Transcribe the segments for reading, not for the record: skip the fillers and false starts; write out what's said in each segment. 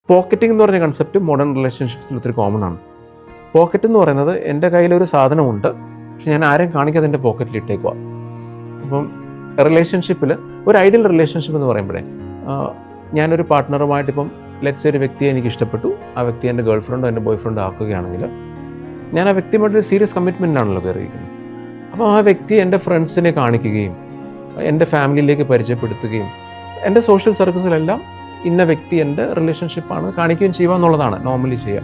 Pocketing എന്ന് പറഞ്ഞ concept modern റിലേഷൻഷിപ്സിൽ ഒത്തിരി കോമൺ ആണ്. പോക്കറ്റ് എന്ന് പറയുന്നത് എൻ്റെ കയ്യിലൊരു സാധനമുണ്ട്, പക്ഷെ ഞാൻ ആരെയും കാണിക്കാതെ എൻ്റെ പോക്കറ്റിൽ ഇട്ടേക്കുക. അപ്പം റിലേഷൻഷിപ്പിൽ ഒരു ഐഡിയൽ റിലേഷൻഷിപ്പ് എന്ന് പറയുമ്പോഴേ ഞാനൊരു പാർട്ട്ണറുമായിട്ട് ഇപ്പം ലെറ്റ്സ് ഒരു വ്യക്തിയെ എനിക്ക് ഇഷ്ടപ്പെട്ടു, ആ വ്യക്തി എൻ്റെ ഗേൾ ഫ്രണ്ടോ എൻ്റെ ബോയ് ഫ്രണ്ടോ ആക്കുകയാണെങ്കിൽ ഞാൻ ആ വ്യക്തിയുമായിട്ടൊരു സീരിയസ് കമ്മിറ്റ്മെൻറ്റാണല്ലോ കയറിയിരിക്കുന്നത്. അപ്പോൾ ആ വ്യക്തി എൻ്റെ ഫ്രണ്ട്സിനെ കാണിക്കുകയും എൻ്റെ ഫാമിലിയിലേക്ക് പരിചയപ്പെടുത്തുകയും എൻ്റെ സോഷ്യൽ സർക്കിൾസിലെല്ലാം ഇന്ന വ്യക്തി എൻ്റെ റിലേഷൻഷിപ്പാണ് കാണിക്കുകയും ചെയ്യുക എന്നുള്ളതാണ് നോർമലി ചെയ്യുക.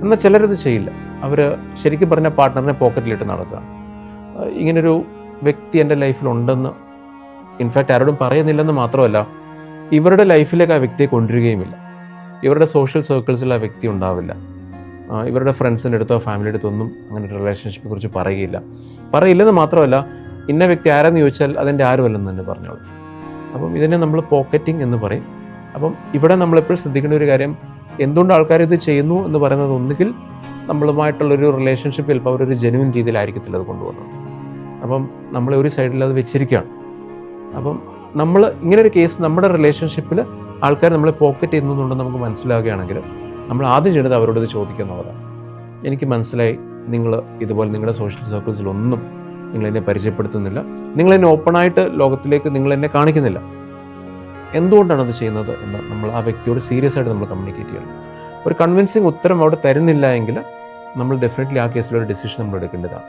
എന്നാൽ ചിലരത് ചെയ്യില്ല. അവർ ശരിക്കും പറഞ്ഞ പാർട്ട്ണറിനെ പോക്കറ്റിലിട്ട് നടക്കുകയാണ്. ഇങ്ങനൊരു വ്യക്തി എൻ്റെ ലൈഫിലുണ്ടെന്ന് ഇൻഫാക്റ്റ് ആരോടും പറയുന്നില്ലെന്ന് മാത്രമല്ല, ഇവരുടെ ലൈഫിലേക്ക് ആ വ്യക്തിയെ കൊണ്ടുവരികയുമില്ല. ഇവരുടെ സോഷ്യൽ സർക്കിൾസിൽ ആ വ്യക്തി ഉണ്ടാവില്ല. ഇവരുടെ ഫ്രണ്ട്സിൻ്റെ അടുത്തോ ഫാമിലിയുടെ അടുത്തോ ഒന്നും അങ്ങനെ ഒരു റിലേഷൻഷിപ്പിനെ കുറിച്ച് പറയില്ലെന്ന് മാത്രമല്ല, ഇന്ന വ്യക്തി ആരെന്ന് ചോദിച്ചാൽ അതെൻ്റെ ആരുമല്ലെന്ന് തന്നെ പറഞ്ഞോളൂ. അപ്പം ഇതിനെ നമ്മൾ പോക്കറ്റിംഗ് എന്ന് പറയും. അപ്പം ഇവിടെ നമ്മളെപ്പോഴും ശ്രദ്ധിക്കേണ്ട ഒരു കാര്യം, എന്തുകൊണ്ട് ആൾക്കാർ ഇത് ചെയ്യുന്നു എന്ന് പറയുന്നത്, ഒന്നുകിൽ നമ്മളുമായിട്ടുള്ളൊരു റിലേഷൻഷിപ്പ് ചിലപ്പോൾ അവരൊരു ജെന്യുവൻ രീതിയിലായിരിക്കത്തില്ല അത് കൊണ്ടുപോകുന്നത്. അപ്പം നമ്മൾ ഒരു സൈഡിൽ അത് വെച്ചിരിക്കുകയാണ്. അപ്പം നമ്മൾ ഇങ്ങനൊരു കേസ് നമ്മുടെ റിലേഷൻഷിപ്പിൽ ആൾക്കാർ നമ്മളെ പോക്കറ്റ് ചെയ്യുന്നുണ്ടെന്ന് നമുക്ക് മനസ്സിലാവുകയാണെങ്കിൽ നമ്മൾ ആദ്യം ചെയ്യേണ്ടത് അവരോട് ഇത് ചോദിക്കുക എന്നുള്ളതാണ്. എനിക്ക് മനസ്സിലായി, നിങ്ങൾ ഇതുപോലെ നിങ്ങളുടെ സോഷ്യൽ സർക്കിൾസിലൊന്നും നിങ്ങളെന്നെ പരിചയപ്പെടുത്തുന്നില്ല, നിങ്ങളെന്നെ ഓപ്പണായിട്ട് ലോകത്തിലേക്ക് നിങ്ങളെന്നെ കാണിക്കുന്നില്ല, എന്തുകൊണ്ടാണ് അത് ചെയ്യുന്നത് എന്ന് നമ്മൾ ആ വ്യക്തിയോട് സീരിയസ് ആയിട്ട് നമ്മൾ കമ്മ്യൂണിക്കേറ്റ് ചെയ്യണം. ഒരു കൺവിൻസിങ് ഉത്തരം അവിടെ തരുന്നില്ല എങ്കിൽ നമ്മൾ ഡെഫിനറ്റ്ലി ആ കേസിലൊരു ഡിസിഷൻ നമ്മൾ എടുക്കേണ്ടതാണ്.